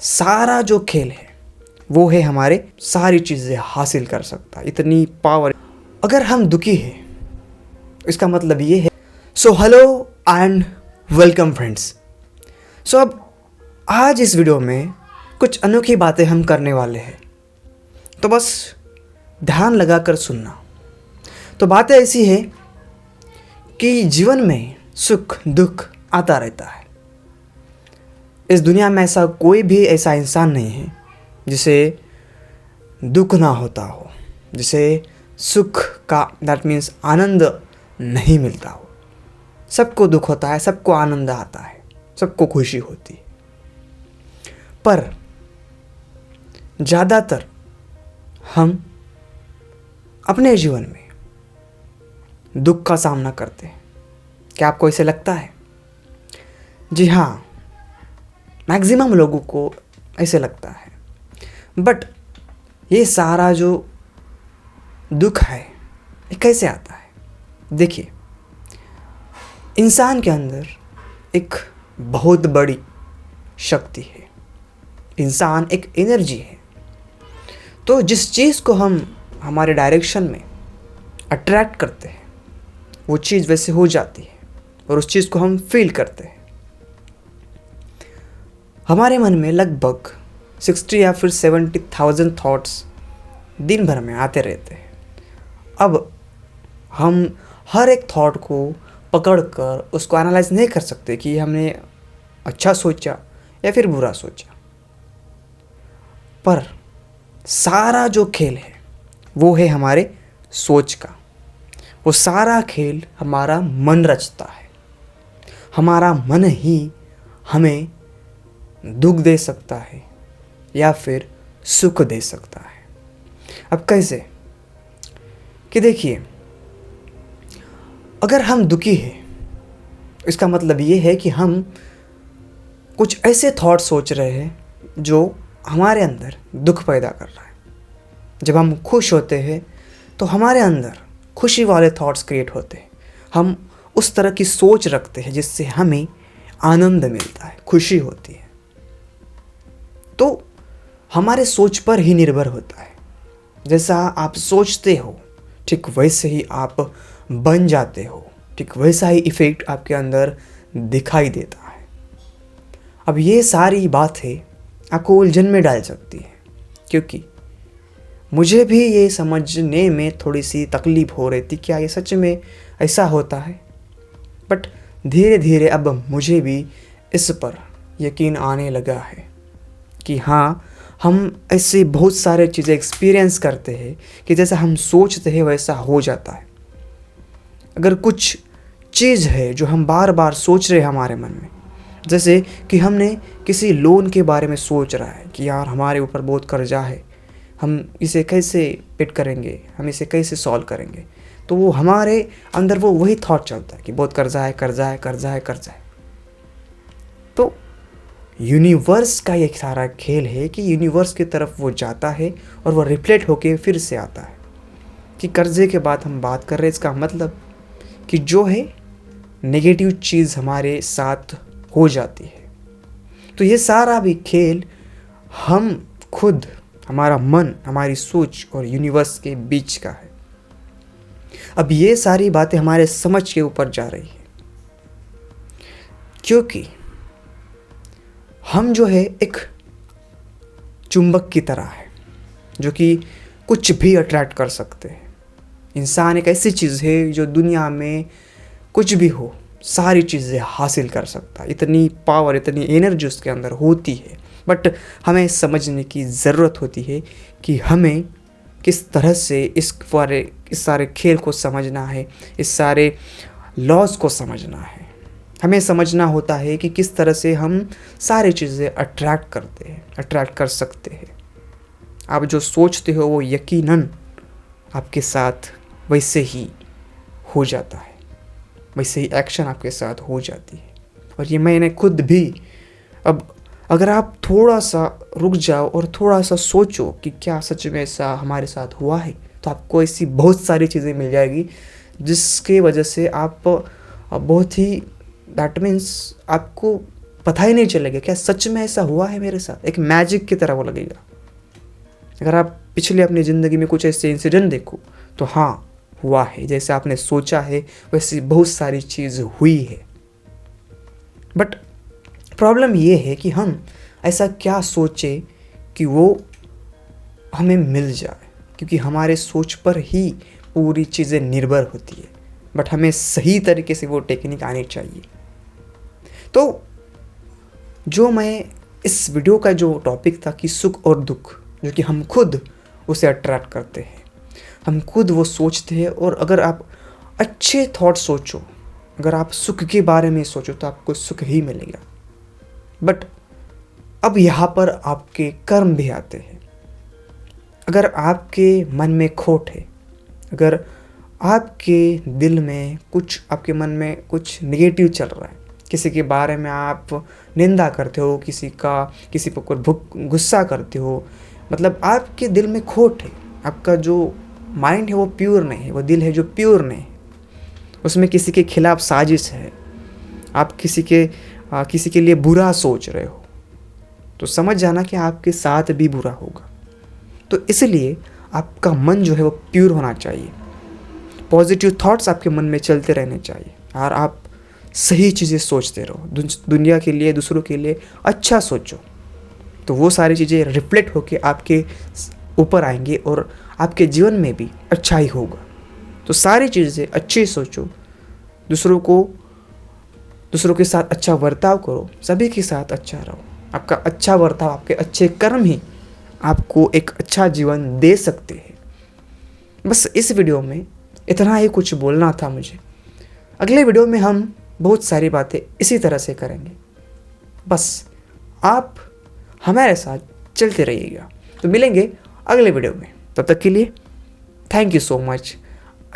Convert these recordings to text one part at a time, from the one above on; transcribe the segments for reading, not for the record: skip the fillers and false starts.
सारा जो खेल है वो है हमारे सारी चीज़ें हासिल कर सकता है, इतनी पावर। अगर हम दुखी हैं इसका मतलब ये है। So hello and welcome friends. So अब आज इस वीडियो में कुछ अनोखी बातें हम करने वाले हैं, तो बस ध्यान लगाकर सुनना। तो बातें ऐसी है कि जीवन में सुख दुख आता रहता है। इस दुनिया में ऐसा कोई भी ऐसा इंसान नहीं है जिसे दुख ना होता हो, जिसे सुख का दैट मीन्स आनंद नहीं मिलता हो। सबको दुख होता है, सबको आनंद आता है, सबको खुशी होती है, पर ज़्यादातर हम अपने जीवन में दुख का सामना करते हैं। क्या आपको ऐसे लगता है? जी हाँ, मैक्सिमम लोगों को ऐसे लगता है। बट ये सारा जो दुख है ये कैसे आता है? देखिए, इंसान के अंदर एक बहुत बड़ी शक्ति है। इंसान एक एनर्जी है। तो जिस चीज़ को हम हमारे डायरेक्शन में अट्रैक्ट करते हैं वो चीज़ वैसे हो जाती है और उस चीज़ को हम फील करते हैं। हमारे मन में लगभग 60 या फिर 70,000 थॉट्स दिन भर में आते रहते हैं। अब हम हर एक थॉट को पकड़कर उसको एनालाइज नहीं कर सकते कि हमने अच्छा सोचा या फिर बुरा सोचा। पर सारा जो खेल है वो है हमारे सोच का। वो सारा खेल हमारा मन रचता है। हमारा मन ही हमें दुख दे सकता है या फिर सुख दे सकता है। अब कैसे? कि देखिए, अगर हम दुखी हैं इसका मतलब ये है कि हम कुछ ऐसे थॉट सोच रहे हैं जो हमारे अंदर दुख पैदा कर रहा है। जब हम खुश होते हैं तो हमारे अंदर खुशी वाले थॉट्स क्रिएट होते हैं। हम उस तरह की सोच रखते हैं जिससे हमें आनंद मिलता है, खुशी होती है। तो हमारे सोच पर ही निर्भर होता है। जैसा आप सोचते हो ठीक वैसे ही आप बन जाते हो, ठीक वैसा ही इफ़ेक्ट आपके अंदर दिखाई देता है। अब ये सारी बातें आपको उलझन में डाल सकती है, क्योंकि मुझे भी ये समझने में थोड़ी सी तकलीफ़ हो रही थी क्या ये सच में ऐसा होता है। बट धीरे धीरे अब मुझे भी इस पर यकीन आने लगा है कि हाँ, हम ऐसे बहुत सारे चीज़ें एक्सपीरियंस करते हैं कि जैसा हम सोचते हैं वैसा हो जाता है। अगर कुछ चीज़ है जो हम बार बार सोच रहे हैं हमारे मन में, जैसे कि हमने किसी लोन के बारे में सोच रहा है कि यार हमारे ऊपर बहुत कर्जा है, हम इसे कैसे पेड करेंगे, हम इसे कैसे सॉल्व करेंगे। तो वो हमारे अंदर वो वही थॉट चलता है कि बहुत कर्जा है, कर्जा है, कर्जा है, कर्जा है। तो यूनिवर्स का ये सारा खेल है कि यूनिवर्स की तरफ वो जाता है और वो रिफ्लेक्ट होके फिर से आता है। कि कर्जे के बाद हम बात कर रहे हैं, इसका मतलब कि जो है नेगेटिव चीज़ हमारे साथ हो जाती है। तो ये सारा भी खेल हम खुद, हमारा मन, हमारी सोच और यूनिवर्स के बीच का है। अब ये सारी बातें हमारे समझ के ऊपर जा रही है, क्योंकि हम जो है एक चुंबक की तरह है जो कि कुछ भी अट्रैक्ट कर सकते हैं। इंसान एक ऐसी चीज़ है जो दुनिया में कुछ भी हो सारी चीज़ें हासिल कर सकता है। इतनी पावर, इतनी एनर्जी उसके अंदर होती है। बट हमें समझने की ज़रूरत होती है कि हमें किस तरह से इस सारे खेल को समझना है, इस सारे लॉज को समझना है। हमें समझना होता है कि किस तरह से हम सारी चीज़ें अट्रैक्ट करते हैं, अट्रैक्ट कर सकते हैं। आप जो सोचते हो वो यकीनन आपके साथ वैसे ही हो जाता है, वैसे ही एक्शन आपके साथ हो जाती है। और ये मैंने खुद भी, अब अगर आप थोड़ा सा रुक जाओ और थोड़ा सा सोचो कि क्या सच में ऐसा हमारे साथ हुआ है, तो आपको ऐसी बहुत सारी चीज़ें मिल जाएगी जिसके वजह से आप बहुत ही दैट मीन्स आपको पता ही नहीं चलेगा क्या सच में ऐसा हुआ है मेरे साथ, एक मैजिक की तरह वो लगेगा। अगर आप पिछले अपनी ज़िंदगी में कुछ ऐसे इंसिडेंट देखो तो हाँ, हुआ है, जैसे आपने सोचा है वैसी बहुत सारी चीज़ हुई है। बट प्रॉब्लम ये है कि हम ऐसा क्या सोचे कि वो हमें मिल जाए, क्योंकि हमारे सोच पर ही पूरी चीज़ें निर्भर होती है। बट हमें सही तरीके से वो टेक्निक आनी चाहिए। तो जो मैं इस वीडियो का जो टॉपिक था कि सुख और दुख, जो कि हम खुद उसे अट्रैक्ट करते हैं, हम खुद वो सोचते हैं। और अगर आप अच्छे थॉट सोचो, अगर आप सुख के बारे में सोचो तो आपको सुख ही मिलेगा। बट अब यहाँ पर आपके कर्म भी आते हैं। अगर आपके मन में खोट है, अगर आपके दिल में कुछ, आपके मन में कुछ नेगेटिव चल रहा है, किसी के बारे में आप निंदा करते हो, किसी पर गुस्सा करते हो, मतलब आपके दिल में खोट है, आपका जो माइंड है वो प्योर नहीं है, वो दिल है जो प्योर नहीं है, उसमें किसी के खिलाफ साजिश है, आप किसी के लिए बुरा सोच रहे हो, तो समझ जाना कि आपके साथ भी बुरा होगा। तो इसलिए आपका मन जो है वो प्योर होना चाहिए, पॉजिटिव थॉट्स आपके मन में चलते रहने चाहिए, और आप सही चीज़ें सोचते रहो, दुनिया के लिए, दूसरों के लिए अच्छा सोचो, तो वो सारी चीज़ें रिफ्लेक्ट होके आपके ऊपर आएंगी और आपके जीवन में भी अच्छा ही होगा। तो सारी चीज़ें अच्छी सोचो, दूसरों के साथ अच्छा बर्ताव करो, सभी के साथ अच्छा रहो। आपका अच्छा बर्ताव, आपके अच्छे कर्म ही आपको एक अच्छा जीवन दे सकते हैं। बस इस वीडियो में इतना ही कुछ बोलना था मुझे। अगले वीडियो में हम बहुत सारी बातें इसी तरह से करेंगे। बस आप हमारे साथ चलते रहिएगा। तो मिलेंगे अगले वीडियो में, तब तक के लिए थैंक यू सो मच।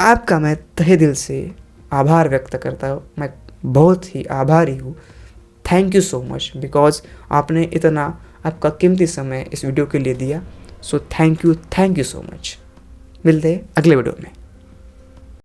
आपका मैं तहे दिल से आभार व्यक्त करता हूँ, मैं बहुत ही आभारी हूँ। Thank you so much, because आपने इतना आपका कीमती समय इस वीडियो के लिए दिया। So thank you so much. मिलते हैं अगले वीडियो में।